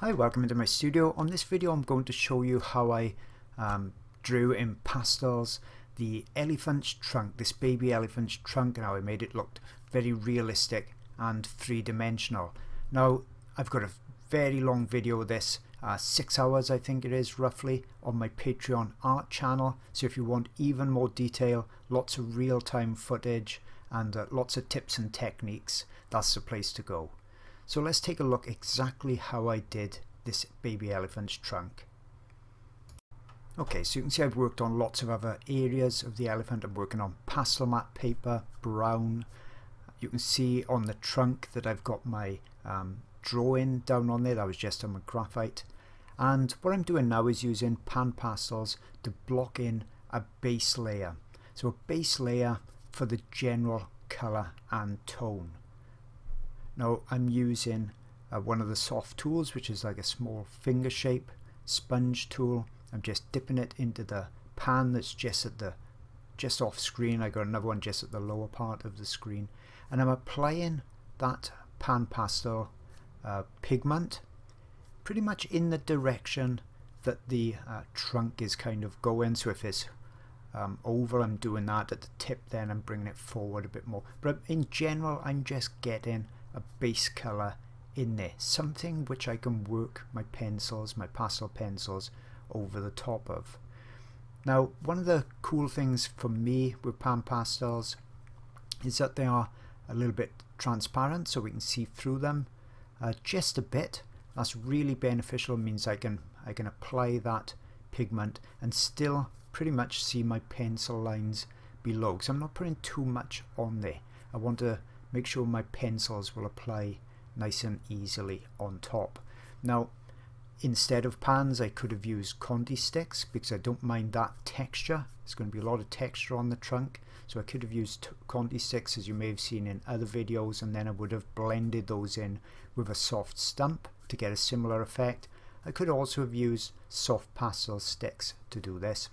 Hi, welcome into my studio. On this video I'm going to show you how I drew in pastels the elephant's trunk, this baby elephant's trunk, and how I made it look very realistic and three-dimensional. Now I've got a very long video of this, 6 hours I think it is roughly, on my Patreon art channel, so if you want even more detail, lots of real-time footage and lots of tips and techniques, that's the place to go. So let's take a look exactly how I did this baby elephant's trunk. Okay, so you can see I've worked on lots of other areas of the elephant. I'm working on pastel mat paper, brown. You can see on the trunk that I've got my drawing down on there. That was just on my graphite. And what I'm doing now is using PanPastels to block in a base layer. So a base layer for the general colour and tone. Now I'm using one of the soft tools, which is like a small finger shape sponge tool. I'm just dipping it into the pan that's just off screen. I got another one just at the lower part of the screen, and I'm applying that PanPastel pigment pretty much in the direction that the trunk is kind of going. So if it's oval, I'm doing that at the tip, then I'm bringing it forward a bit more. But in general, I'm just getting a base colour in there, something which I can work my pencils, my pastel pencils, over the top of. Now, one of the cool things for me with PanPastels is that they are a little bit transparent, so we can see through them just a bit. That's really beneficial. It means I can apply that pigment and still pretty much see my pencil lines below, so I'm not putting too much on there. I want to make sure my pencils will apply nice and easily on top. Now, instead of pans, I could have used Conti sticks because I don't mind that texture. There's going to be a lot of texture on the trunk, so I could have used Conti sticks, as you may have seen in other videos, and then I would have blended those in with a soft stump to get a similar effect. I could also have used soft pastel sticks to do this.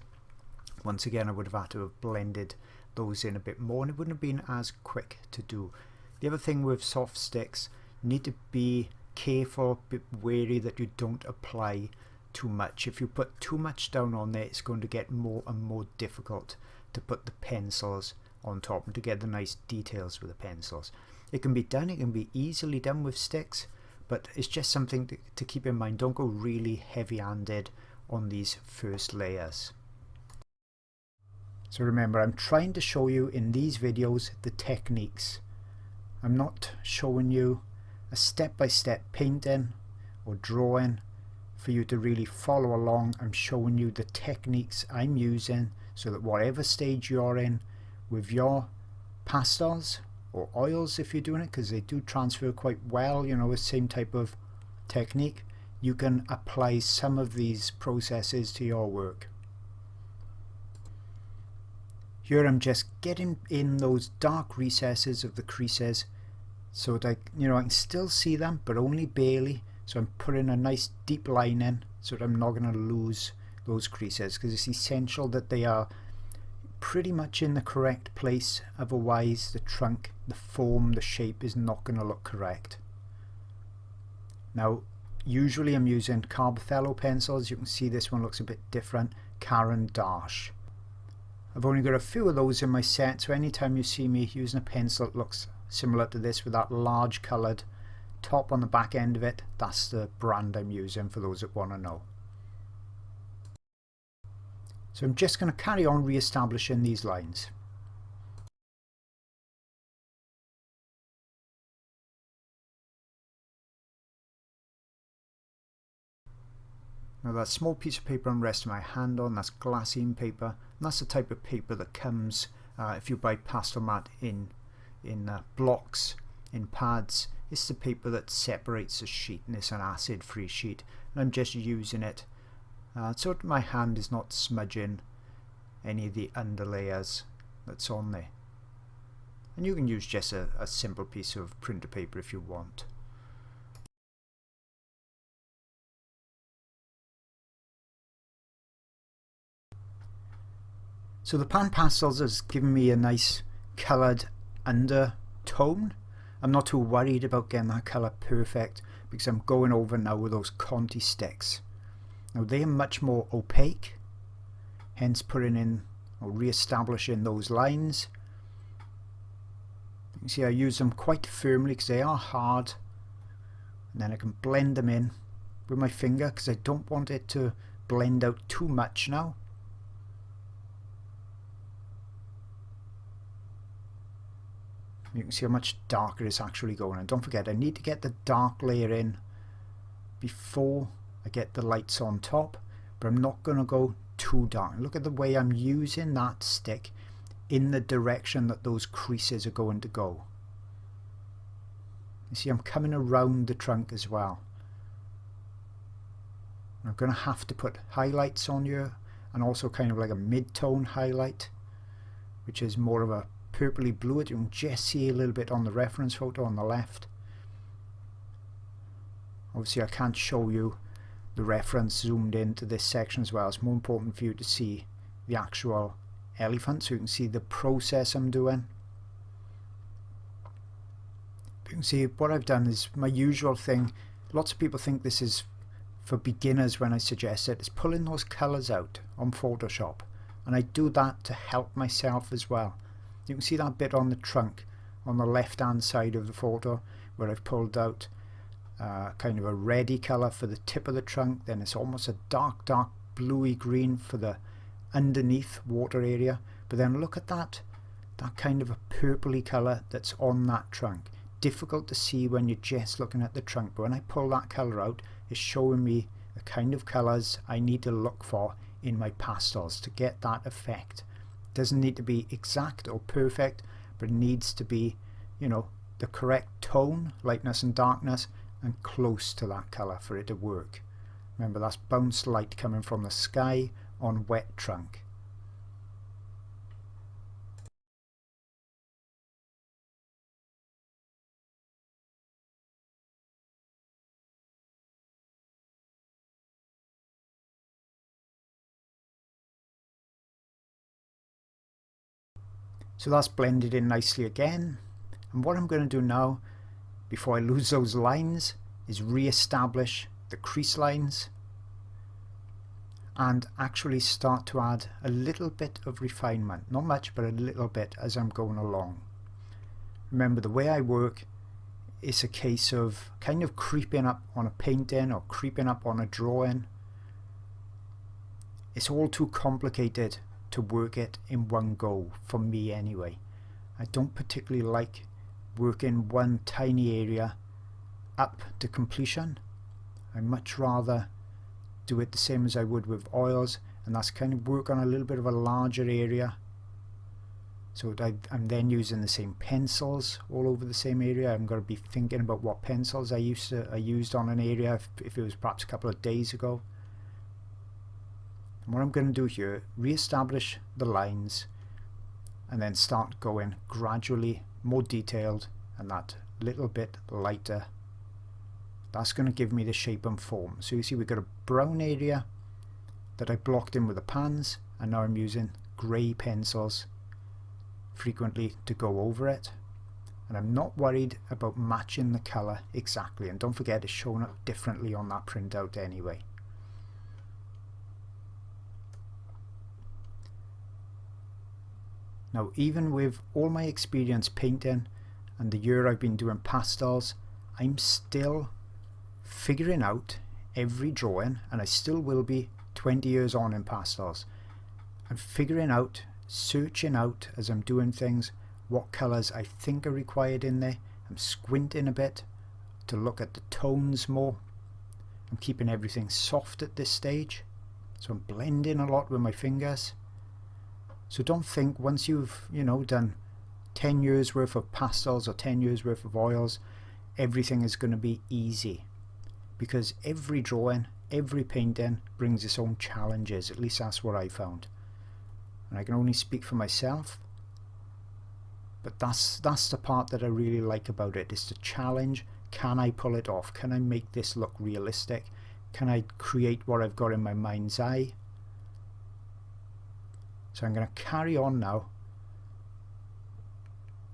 Once again, I would have had to have blended those in a bit more, and it wouldn't have been as quick to do. The other thing with soft sticks, you need to be careful, a bit wary that you don't apply too much. If you put too much down on there, it's going to get more and more difficult to put the pencils on top and to get the nice details with the pencils. It can be done, it can be easily done with sticks, but it's just something to keep in mind. Don't go really heavy-handed on these first layers. So remember, I'm trying to show you in these videos the techniques. I'm not showing you a step-by-step painting or drawing for you to really follow along. I'm showing you the techniques I'm using so that whatever stage you're in with your pastels or oils, if you're doing it, because they do transfer quite well, you know, the same type of technique, you can apply some of these processes to your work. Here I'm just getting in those dark recesses of the creases so that I can still see them, but only barely. So I'm putting a nice deep line in so that I'm not going to lose those creases, because it's essential that they are pretty much in the correct place. Otherwise the trunk, the form, the shape is not going to look correct. Now usually I'm using Pastel pencils. You can see this one looks a bit different, Caran d'Ache. I've only got a few of those in my set, so anytime you see me using a pencil that looks similar to this with that large coloured top on the back end of it, that's the brand I'm using for those that want to know. So I'm just going to carry on re-establishing these lines. Now that small piece of paper I'm resting my hand on, that's glassine paper, and that's the type of paper that comes if you buy pastelmat in blocks, in pads. It's the paper that separates the sheet, and it's an acid-free sheet, and I'm just using it so that my hand is not smudging any of the underlayers that's on there. And you can use just a simple piece of printer paper if you want. So the PanPastels has given me a nice coloured undertone. I'm not too worried about getting that colour perfect, because I'm going over now with those Conti sticks. Now they are much more opaque, hence putting in or re-establishing those lines. You can see I use them quite firmly because they are hard, and then I can blend them in with my finger because I don't want it to blend out too much now. You can see how much darker it's actually going, and don't forget I need to get the dark layer in before I get the lights on top, but I'm not going to go too dark. Look at the way I'm using that stick in the direction that those creases are going to go. You see I'm coming around the trunk as well. I'm going to have to put highlights on here, and also kind of like a mid-tone highlight, which is more of a purpley blue. You can just see a little bit on the reference photo on the left. Obviously I can't show you the reference zoomed into this section as well. It's more important for you to see the actual elephant so you can see the process I'm doing. You can see what I've done is my usual thing. Lots of people think this is for beginners when I suggest it. Is pulling those colours out on Photoshop, and I do that to help myself as well. You can see that bit on the trunk on the left hand side of the photo where I've pulled out kind of a reddy colour for the tip of the trunk, then it's almost a dark bluey green for the underneath water area, but then look at that kind of a purpley colour that's on that trunk. Difficult to see when you're just looking at the trunk, but when I pull that colour out, it's showing me the kind of colours I need to look for in my pastels to get that effect. It doesn't need to be exact or perfect, but it needs to be, you know, the correct tone, lightness and darkness, and close to that colour for it to work. Remember, that's bounced light coming from the sky on wet trunk. So that's blended in nicely again, and what I'm going to do now before I lose those lines is re-establish the crease lines and actually start to add a little bit of refinement, not much but a little bit as I'm going along. Remember, the way I work is a case of kind of creeping up on a painting or creeping up on a drawing. It's all too complicated to work it in one go, for me anyway. I don't particularly like working one tiny area up to completion. I much rather do it the same as I would with oils, and that's kind of work on a little bit of a larger area. So I'm then using the same pencils all over the same area. I'm going to be thinking about what pencils I used on an area if it was perhaps a couple of days ago. And what I'm going to do here, re-establish the lines and then start going gradually more detailed and that little bit lighter. That's going to give me the shape and form. So you see we've got a brown area that I blocked in with the pans, and now I'm using grey pencils frequently to go over it, and I'm not worried about matching the colour exactly, and don't forget it's showing up differently on that printout anyway. Now, even with all my experience painting and the year I've been doing pastels, I'm still figuring out every drawing, and I still will be 20 years on in pastels. I'm figuring out, searching out as I'm doing things, what colours I think are required in there. I'm squinting a bit to look at the tones more. I'm keeping everything soft at this stage, so I'm blending a lot with my fingers. So don't think once you've, you know, done 10 years worth of pastels or 10 years worth of oils, everything is going to be easy, because every drawing, every painting brings its own challenges. At least that's what I found, and I can only speak for myself, but that's the part that I really like about it, is the challenge. Can I pull it off? Can I make this look realistic? Can I create what I've got in my mind's eye? So I'm going to carry on now,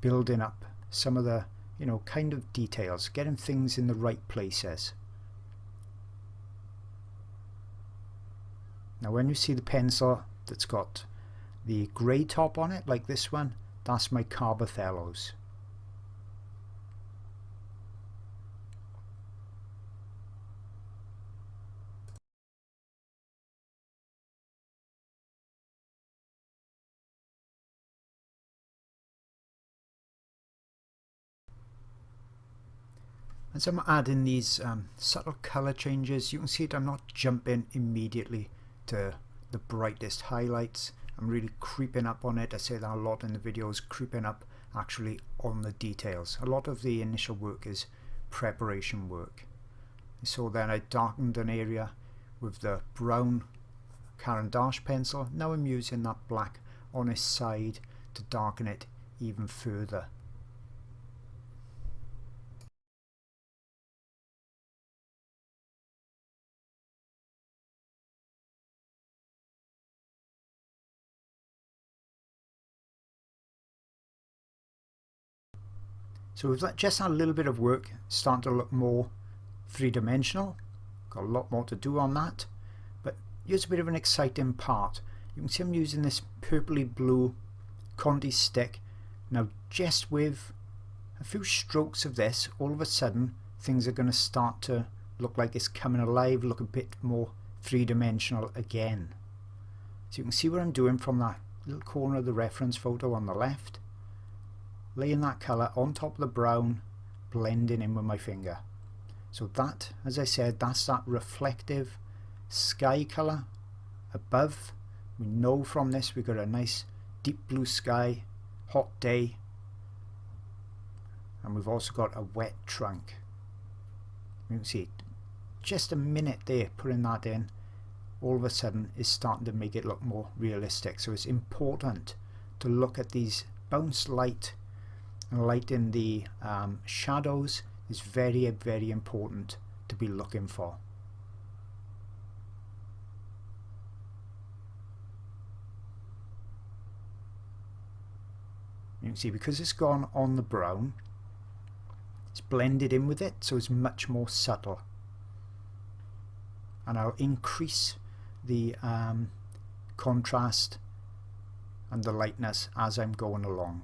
building up some of the you know, kind of details, getting things in the right places. Now when you see the pencil that's got the grey top on it, like this one, that's my Carbothellos. As I'm adding these subtle colour changes, you can see that I'm not jumping immediately to the brightest highlights. I'm really creeping up on it. I say that a lot in the videos, creeping up actually on the details. A lot of the initial work is preparation work. So then I darkened an area with the brown Caran d'Ache pencil. Now I'm using that black on its side to darken it even further. So with that, just a little bit of work, starting to look more three-dimensional. Got a lot more to do on that, but here's a bit of an exciting part. You can see I'm using this purpley blue Conti stick. Now just with a few strokes of this, all of a sudden things are going to start to look like it's coming alive, look a bit more three-dimensional again. So you can see what I'm doing from that little corner of the reference photo on the left. Laying that colour on top of the brown, blending in with my finger. So that, as I said, that's that reflective sky colour above. We know from this we've got a nice deep blue sky, hot day, and we've also got a wet trunk. You can see just a minute there putting that in, all of a sudden is starting to make it look more realistic. So it's important to look at these bounce light and light in the shadows is very, very important to be looking for. You can see because it's gone on the brown, it's blended in with it, so it's much more subtle. And I'll increase the contrast and the lightness as I'm going along.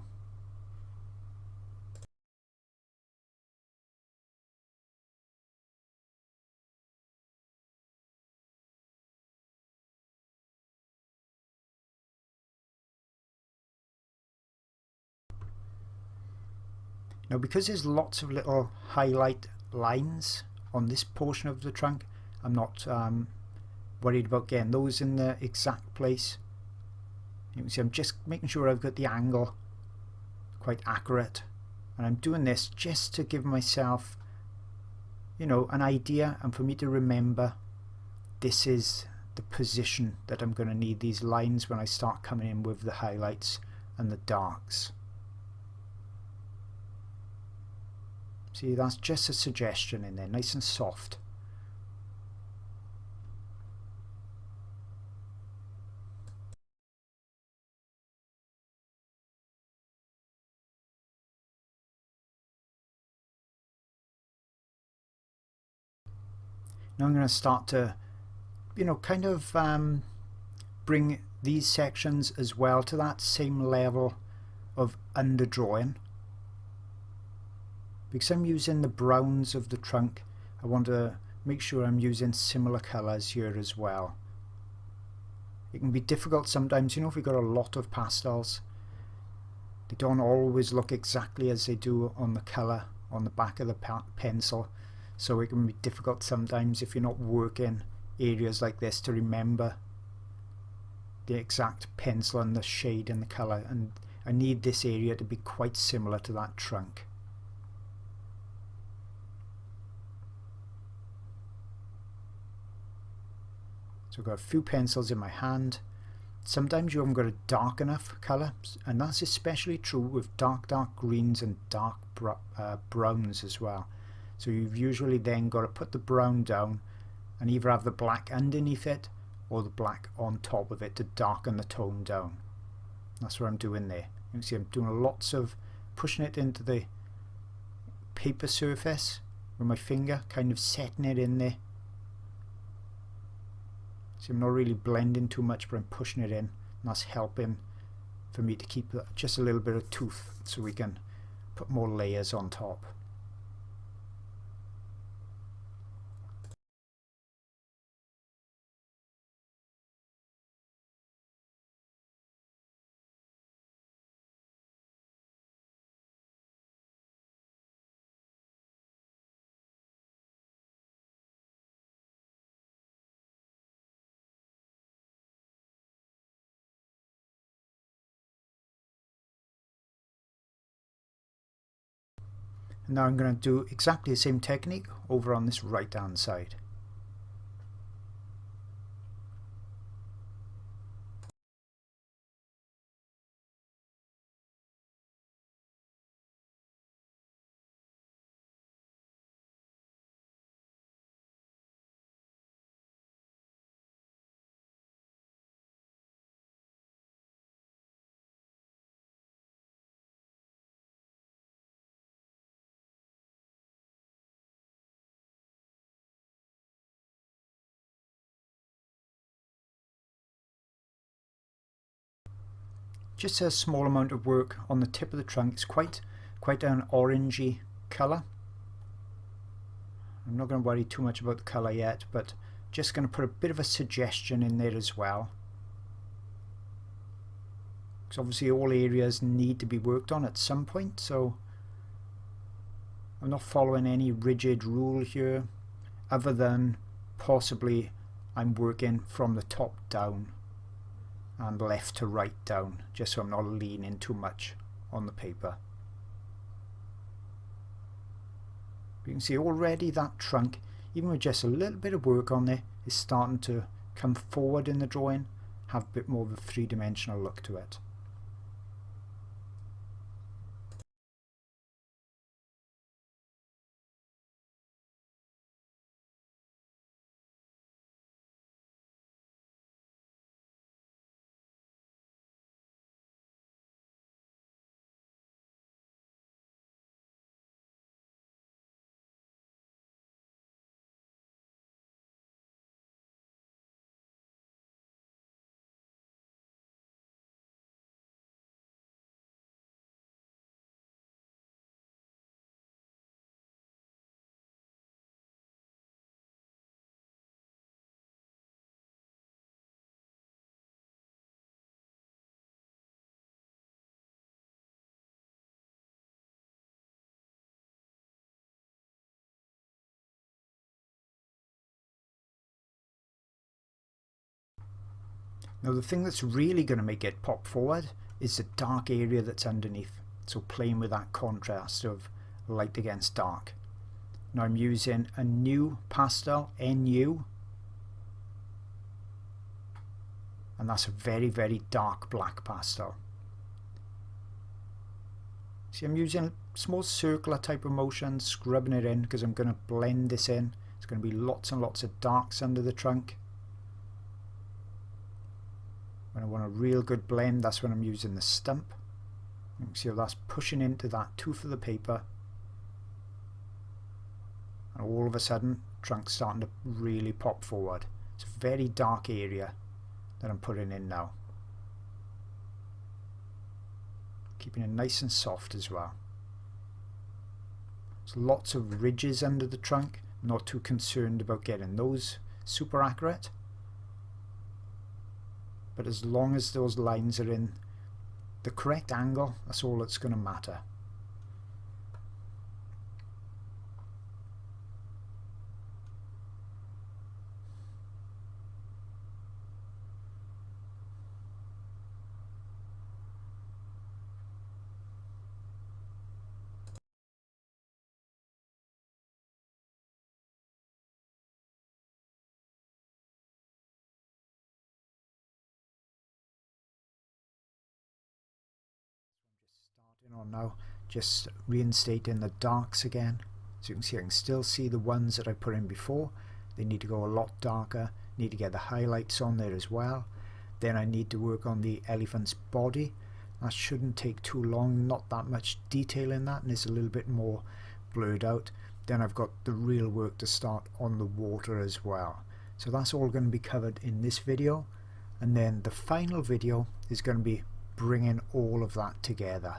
Now because there's lots of little highlight lines on this portion of the trunk, I'm not worried about getting those in the exact place. You can see I'm just making sure I've got the angle quite accurate, and I'm doing this just to give myself, you know, an idea and for me to remember this is the position that I'm going to need these lines when I start coming in with the highlights and the darks. See, that's just a suggestion in there, nice and soft. Now I'm going to start to, you know, kind of bring these sections as well to that same level of underdrawing. Because I'm using the browns of the trunk, I want to make sure I'm using similar colours here as well. It can be difficult sometimes, you know, if you've got a lot of pastels, they don't always look exactly as they do on the colour on the back of the pencil, so it can be difficult sometimes if you're not working areas like this to remember the exact pencil and the shade and the colour, and I need this area to be quite similar to that trunk. So I've got a few pencils in my hand. Sometimes you haven't got a dark enough colour, and that's especially true with dark greens and dark browns as well. So you've usually then got to put the brown down and either have the black underneath it or the black on top of it to darken the tone down. That's what I'm doing there. You can see I'm doing lots of pushing it into the paper surface with my finger, kind of setting it in there. So I'm not really blending too much, but I'm pushing it in, and that's helping for me to keep just a little bit of tooth so we can put more layers on top. Now I'm going to do exactly the same technique over on this right hand side. Just a small amount of work on the tip of the trunk. It's quite an orangey colour. I'm not going to worry too much about the colour yet, but just going to put a bit of a suggestion in there as well. Because obviously all areas need to be worked on at some point, so I'm not following any rigid rule here, other than possibly I'm working from the top down and left to right down, just so I'm not leaning too much on the paper. You can see already that trunk, even with just a little bit of work on there, is starting to come forward in the drawing, have a bit more of a three-dimensional look to it. Now the thing that's really going to make it pop forward is the dark area that's underneath. So playing with that contrast of light against dark. Now I'm using a new pastel, NU, and that's a very dark black pastel. See, I'm using a small circular type of motion, scrubbing it in because I'm going to blend this in. It's going to be lots and lots of darks under the trunk. When I want a real good blend, that's when I'm using the stump. You can see how that's pushing into that tooth of the paper, and all of a sudden the trunk's starting to really pop forward. It's a very dark area that I'm putting in now, keeping it nice and soft as well. There's lots of ridges under the trunk. I'm not too concerned about getting those super accurate, but as long as those lines are in the correct angle, that's all that's going to matter. Starting on now, just reinstating the darks again. So you can see I can still see the ones that I put in before. They need to go a lot darker. Need to get the highlights on there as well. Then I need to work on the elephant's body. That shouldn't take too long, not that much detail in that, and it's a little bit more blurred out. Then I've got the real work to start on the water as well. So that's all going to be covered in this video, and then the final video is going to be bringing all of that together.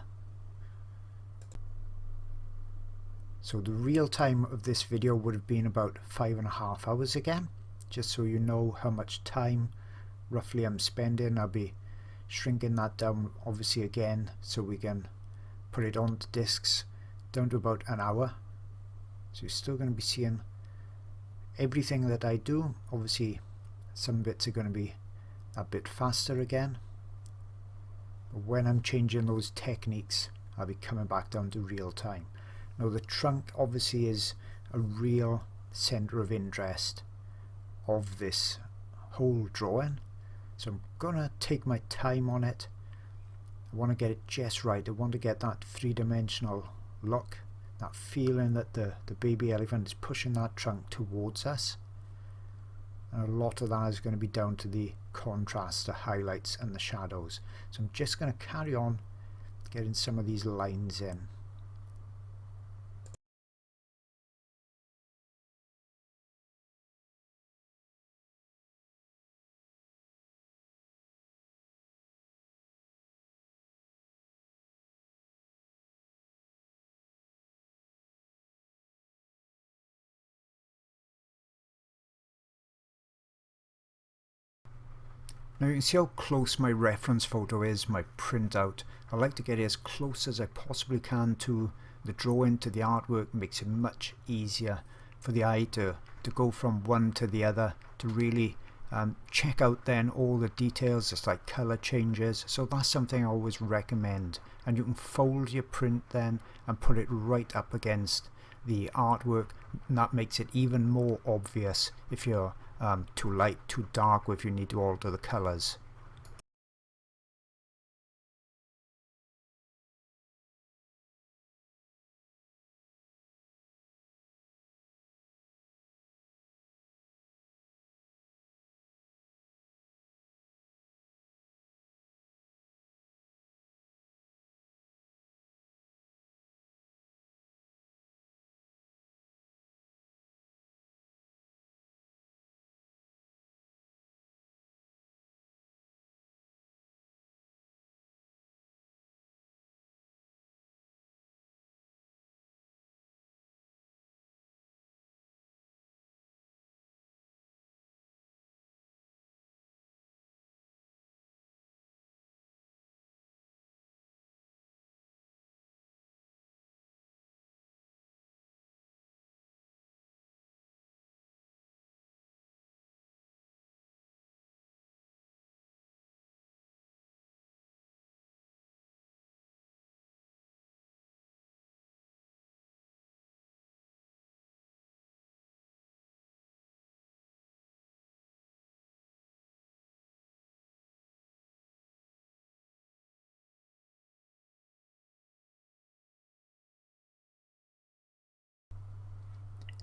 So the real time of this video would have been about 5.5 hours again, just so you know how much time roughly I'm spending. I'll be shrinking that down obviously again so we can put it onto discs down to about an hour. So you're still going to be seeing everything that I do. Obviously some bits are going to be a bit faster again, but when I'm changing those techniques I'll be coming back down to real time. Now the trunk obviously is a real center of interest of this whole drawing, so I'm gonna take my time on it. I want to get it just right. I want to get that three-dimensional look, that feeling that the baby elephant is pushing that trunk towards us, and a lot of that is going to be down to the contrast, the highlights and the shadows. So I'm just going to carry on getting some of these lines in. Now you can see how close my reference photo is, my printout. I like to get it as close as I possibly can to the drawing, to the artwork. It makes it much easier for the eye to go from one to the other, to really check out then all the details, just like color changes. So that's something I always recommend, and you can fold your print then and put it right up against the artwork, and that makes it even more obvious if you're too light, too dark, or if you need to alter the colors.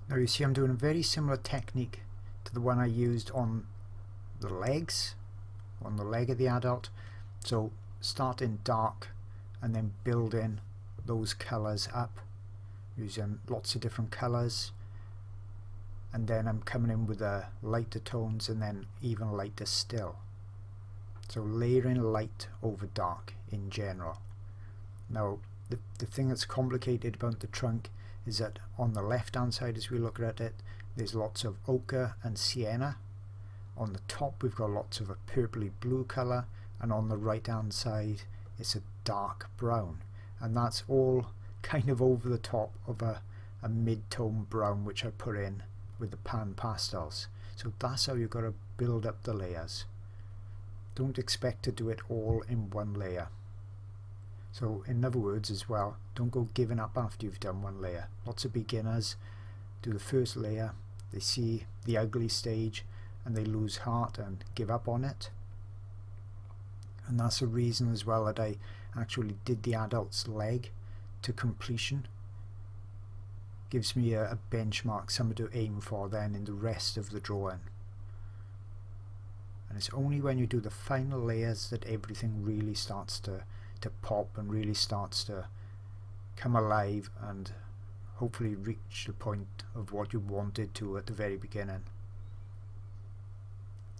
Now you see I'm doing a very similar technique to the one I used on the legs, on the leg of the adult. So start in dark and then build in those colors up using lots of different colors, and then I'm coming in with the lighter tones and then even lighter still. So layering light over dark in general. Now the thing that's complicated about the trunk is that on the left hand side, as we look at it, there's lots of ochre and sienna. On the top we've got lots of a purpley blue colour, and on the right hand side it's a dark brown, and that's all kind of over the top of a mid-tone brown which I put in with the PanPastels. So that's how you've got to build up the layers. Don't expect to do it all in one layer. So in other words as well, don't go giving up after you've done one layer. Lots of beginners do the first layer, they see the ugly stage and they lose heart and give up on it. And that's a reason as well that I actually did the adult's leg to completion. Gives me a benchmark, something to aim for then in the rest of the drawing. And it's only when you do the final layers that everything really starts to pop and really starts to come alive and hopefully reach the point of what you wanted to at the very beginning.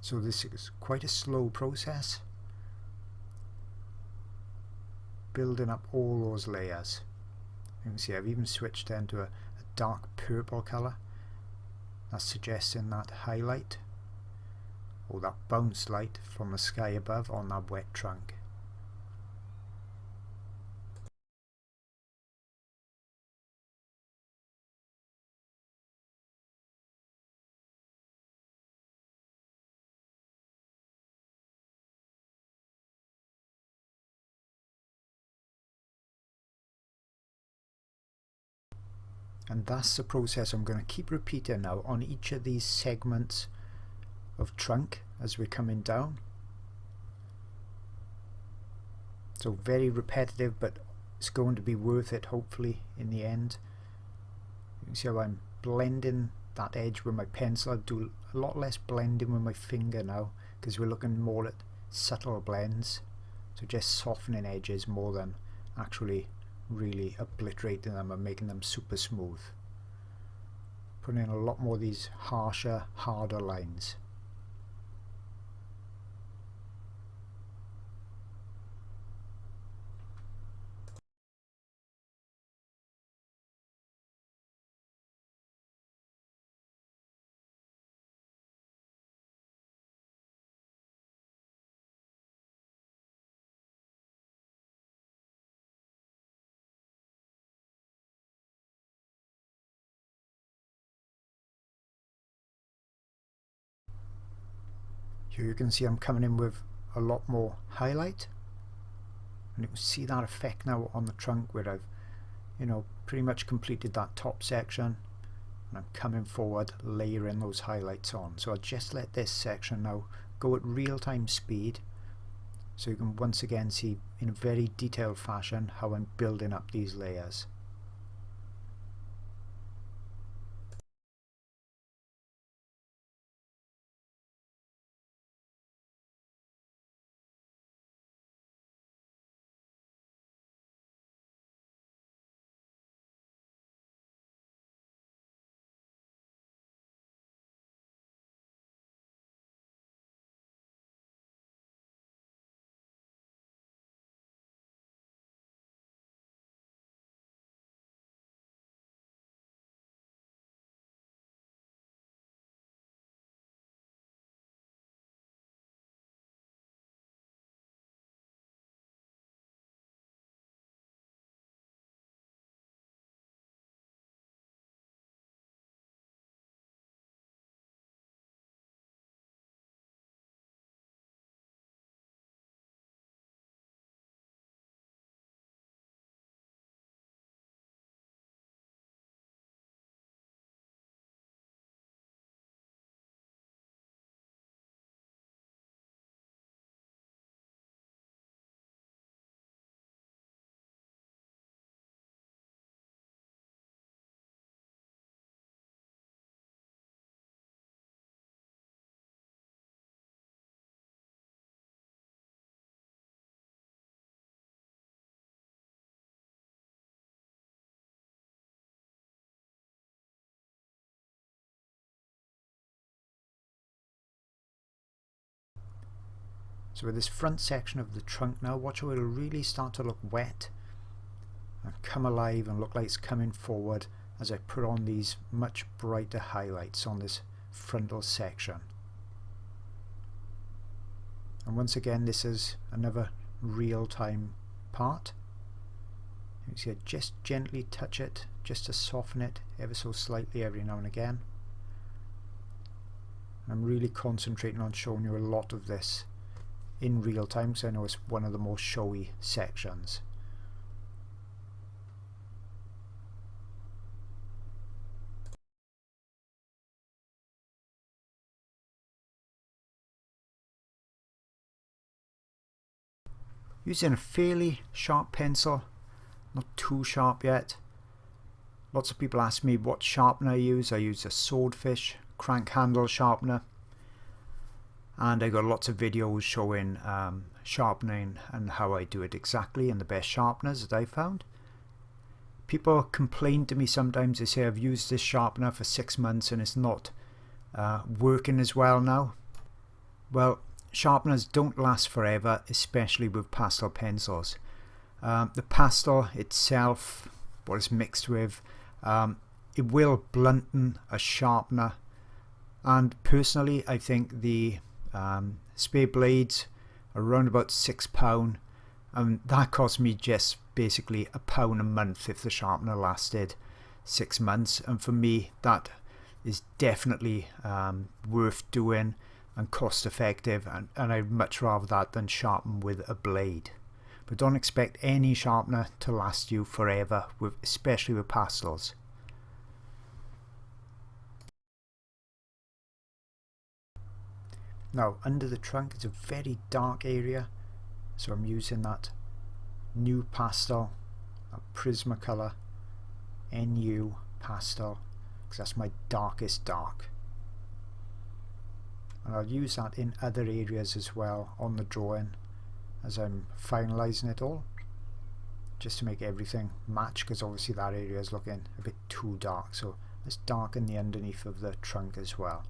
So this is quite a slow process, building up all those layers. You can see I've even switched into a dark purple colour. That's suggesting that highlight or that bounce light from the sky above on that wet trunk. And that's the process I'm going to keep repeating now on each of these segments of trunk as we're coming down. So very repetitive, but it's going to be worth it hopefully in the end. You can see how I'm blending that edge with my pencil. I do a lot less blending with my finger now because we're looking more at subtle blends. So just softening edges more than actually really obliterating them and making them super smooth. Putting in a lot more of these harsher, harder lines. Here you can see I'm coming in with a lot more highlight, and you can see that effect now on the trunk where I've pretty much completed that top section, and I'm coming forward layering those highlights on. So I'll just let this section now go at real-time speed so you can once again see in a very detailed fashion how I'm building up these layers. So with this front section of the trunk now, watch how it'll really start to look wet and come alive and look like it's coming forward as I put on these much brighter highlights on this frontal section. And once again, this is another real-time part. You can see I just gently touch it just to soften it ever so slightly every now and again. I'm really concentrating on showing you a lot of this in real time because I know it's one of the most showy sections. Using a fairly sharp pencil, not too sharp yet. Lots of people ask me what sharpener I use. I use a Swordfish crank handle sharpener, and I got lots of videos showing sharpening and how I do it exactly and the best sharpeners that I found. people complain to me sometimes. They say I've used this sharpener for 6 months and it's not working as well now. Well, sharpeners don't last forever, especially with pastel pencils. The pastel itself, what it's mixed with, it will blunten a sharpener, and personally I think the spade blades are around about £6, and that cost me just basically £1 a month if the sharpener lasted 6 months, and for me that is definitely worth doing and cost effective, and I'd much rather that than sharpen with a blade. But don't expect any sharpener to last you forever, especially with pastels. Now under the trunk is a very dark area, so I'm using that new pastel, that Prismacolor NU pastel, because that's my darkest dark. And I'll use that in other areas as well on the drawing as I'm finalising it all, just to make everything match, because obviously that area is looking a bit too dark, so let's darken the underneath of the trunk as well.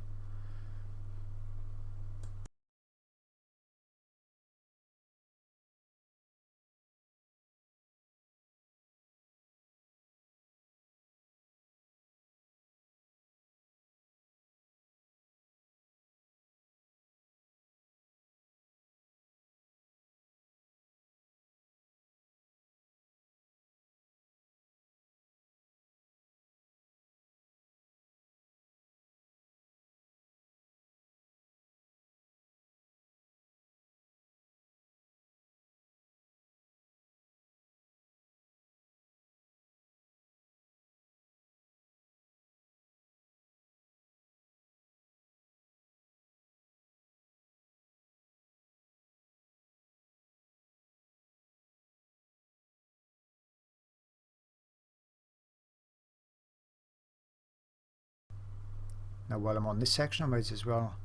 Now while I'm on this section, I might as well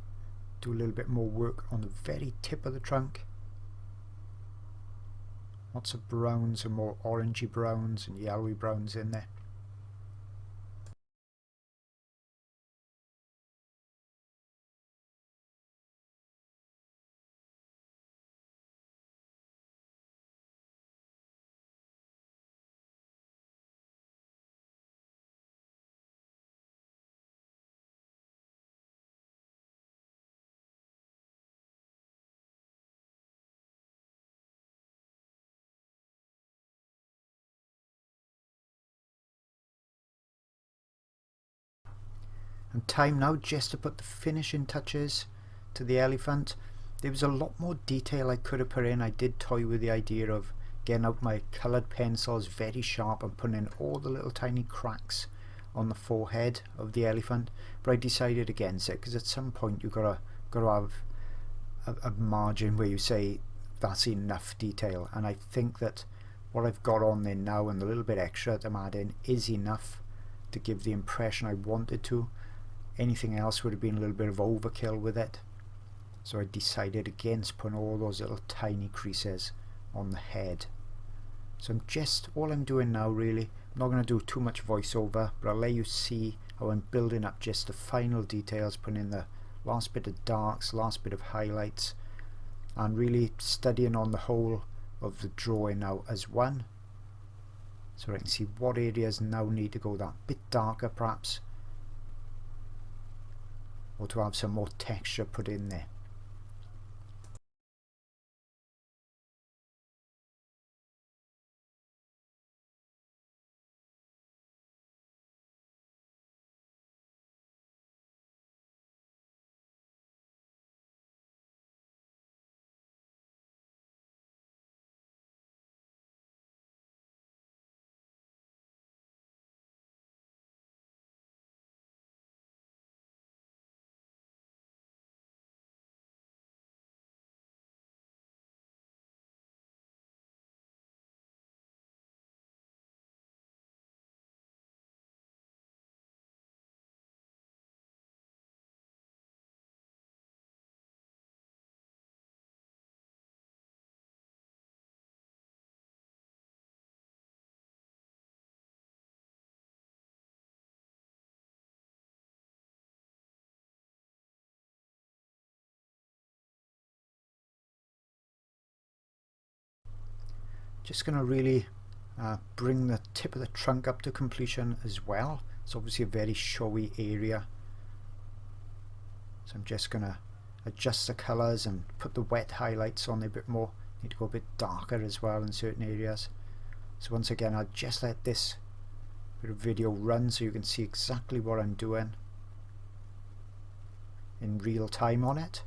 do a little bit more work on the very tip of the trunk. Lots of browns and more orangey browns and yellowy browns in there. And time now just to put the finishing touches to the elephant. There was a lot more detail I could have put in. I did toy with the idea of getting out my coloured pencils very sharp and putting in all the little tiny cracks on the forehead of the elephant, but I decided against it, because at some point you've got to have a margin where you say that's enough detail, and I think that what I've got on there now and the little bit extra that I'm adding is enough to give the impression I wanted to. Anything else would have been a little bit of overkill with it, so I decided against putting all those little tiny creases on the head. So all I'm doing now, really, I'm not going to do too much voiceover, but I'll let you see how I'm building up just the final details, putting in the last bit of darks, last bit of highlights, and really studying on the whole of the drawing now as one, so I can see what areas now need to go that bit darker perhaps, or to have some more texture put in there. just going to really bring the tip of the trunk up to completion as well. It's obviously a very showy area, so I'm just going to adjust the colours and put the wet highlights on a bit more. Need to go a bit darker as well in certain areas. So once again, I'll just let this bit of video run so you can see exactly what I'm doing in real time on it.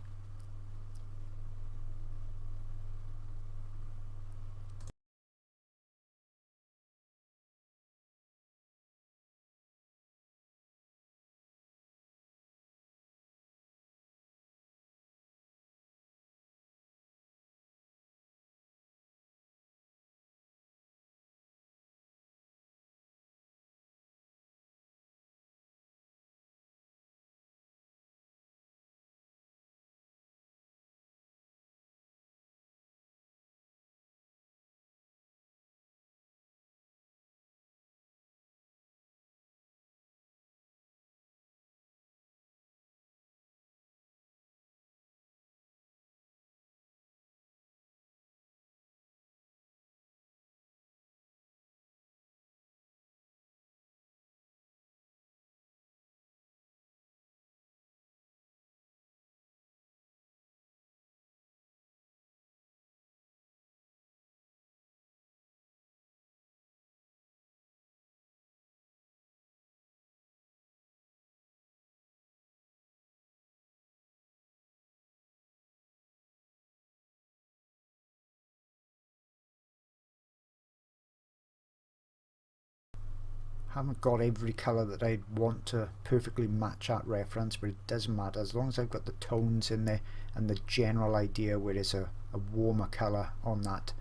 Haven't got every colour that I'd want to perfectly match that reference, but it doesn't matter as long as I've got the tones in there and the general idea where there's a warmer colour on that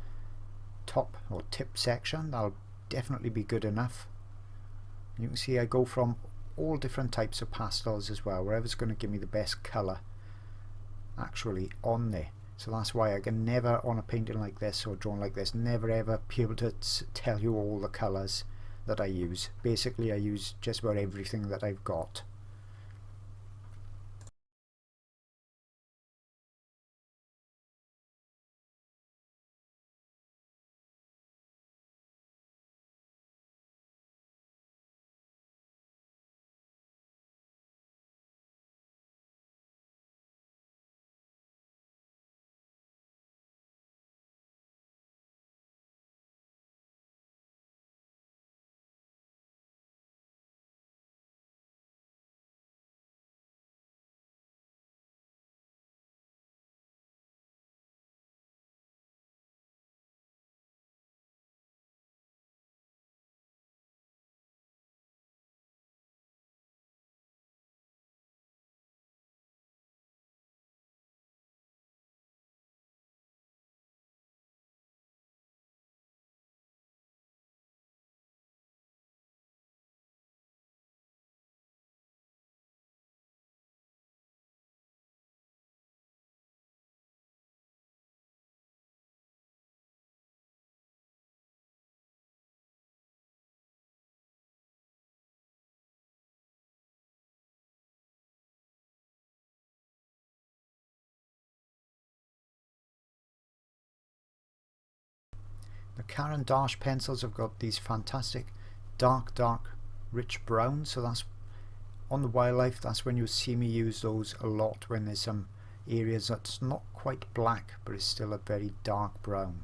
top or tip section. That'll definitely be good enough. You can see I go from all different types of pastels as well, wherever's going to give me the best colour actually on there. So that's why I can never, on a painting like this or drawing like this, never ever be able to tell you all the colours that I use. Basically I use just about everything that I've got. The Caran d'Ache pencils have got these fantastic dark rich browns, so that's on the wildlife. That's when you'll see me use those a lot, when there's some areas that's not quite black but it's still a very dark brown.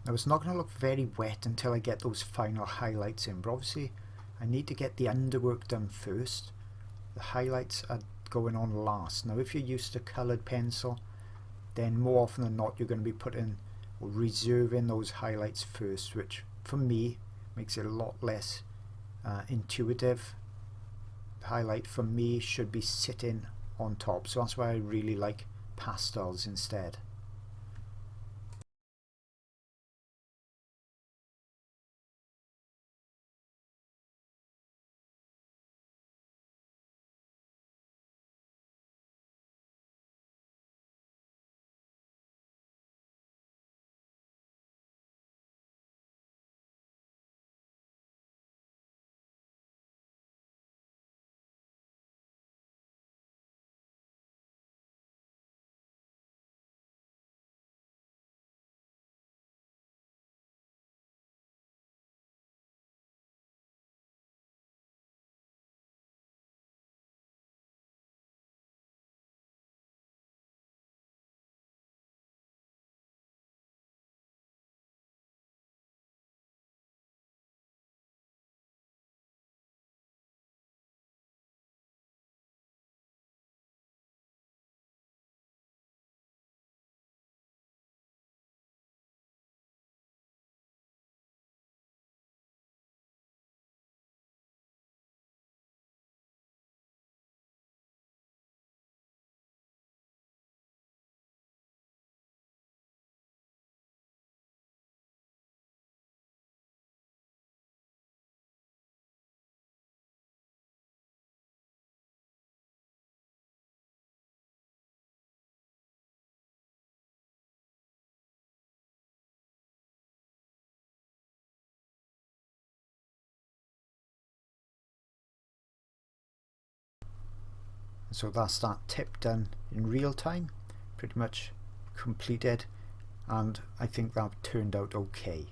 Now it's not going to look very wet until I get those final highlights in, but obviously I need to get the underwork done first. The highlights are going on last. Now if you're used to coloured pencil, then more often than not you're going to be putting or reserving those highlights first, which for me makes it a lot less intuitive. The highlight for me should be sitting on top, so that's why I really like pastels instead. So that's that tip done in real time, pretty much completed, and I think that turned out okay.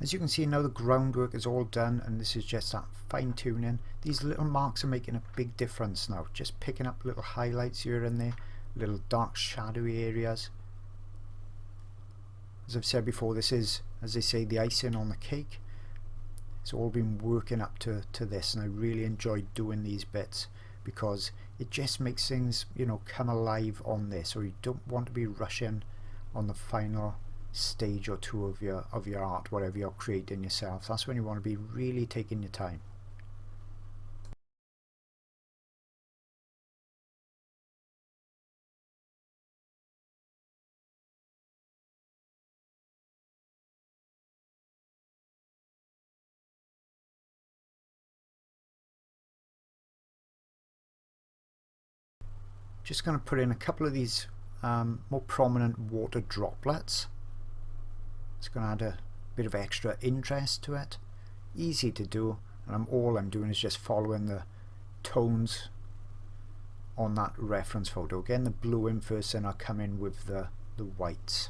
As you can see now, the groundwork is all done, and this is just that fine tuning. These little marks are making a big difference now, just picking up little highlights here and there, little dark shadowy areas. As I've said before, this is, as they say, the icing on the cake. It's all been working up to this, and I really enjoyed doing these bits because it just makes things, you know, come alive on this, or you don't want to be rushing on the final stage or two of your art, whatever you're creating yourself. That's when you want to be really taking your time. Just going to put in a couple of these more prominent water droplets. It's going to add a bit of extra interest to it. Easy to do, and all I'm doing is just following the tones on that reference photo. Again, the blue in first, then I'll come in with the whites.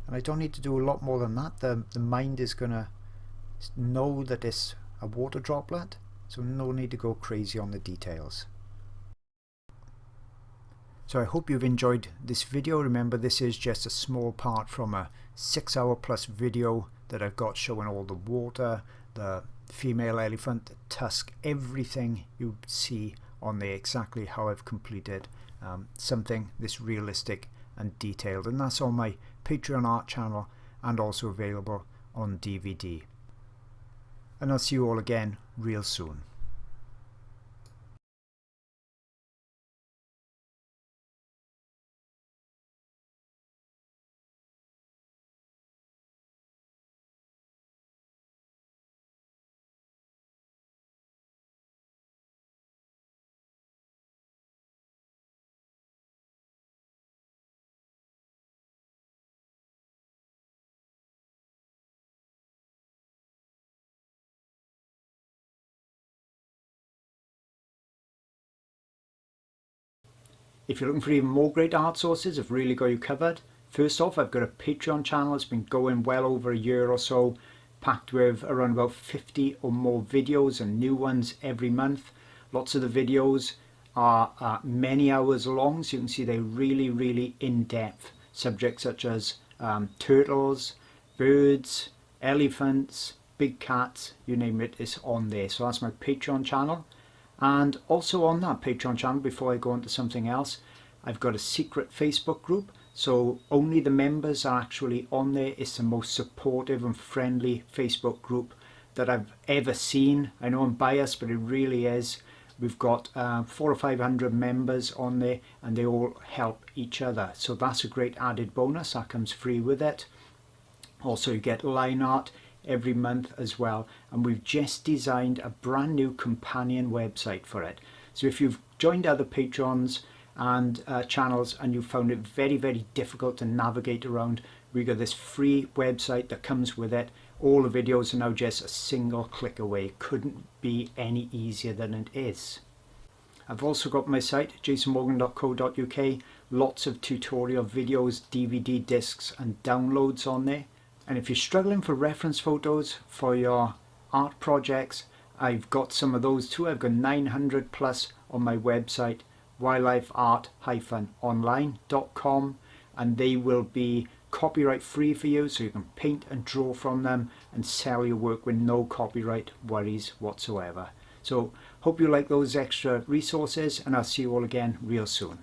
And I don't need to do a lot more than that. The mind is going to know that it's a water droplet, so no need to go crazy on the details. So I hope you've enjoyed this video. Remember, this is just a small part from a 6-hour plus video that I've got showing all the water, the female elephant, the tusk, everything you see on there, exactly how I've completed something this realistic and detailed, and that's on my Patreon art channel and also available on DVD. And I'll see you all again real soon. If you're looking for even more great art sources, I've really got you covered. First off, I've got a Patreon channel. It's been going well over a year or so, packed with around about 50 or more videos and new ones every month. Lots of the videos are many hours long, so you can see they're really in-depth. Subjects such as turtles, birds, elephants, big cats, you name it, is on there. So that's my Patreon channel. And also on that Patreon channel, before I go on to something else, I've got a secret Facebook group, so only the members are actually on there. It's the most supportive and friendly Facebook group that I've ever seen. I know I'm biased, but it really is. We've got 400 or 500 members on there, and they all help each other. So that's a great added bonus. That comes free with it. Also, you get line art every month as well, and we've just designed a brand new companion website for it. So if you've joined other patrons and channels and you found it very difficult to navigate around, we got this free website that comes with it. All the videos are now just a single click away. Couldn't be any easier than it is. I've also got my site, jasonmorgan.co.uk, lots of tutorial videos, DVD discs and downloads on there. And if you're struggling for reference photos for your art projects, I've got some of those too. I've got 900 plus on my website, wildlifeart-online.com, and they will be copyright free for you, so you can paint and draw from them and sell your work with no copyright worries whatsoever. So hope you like those extra resources, and I'll see you all again real soon.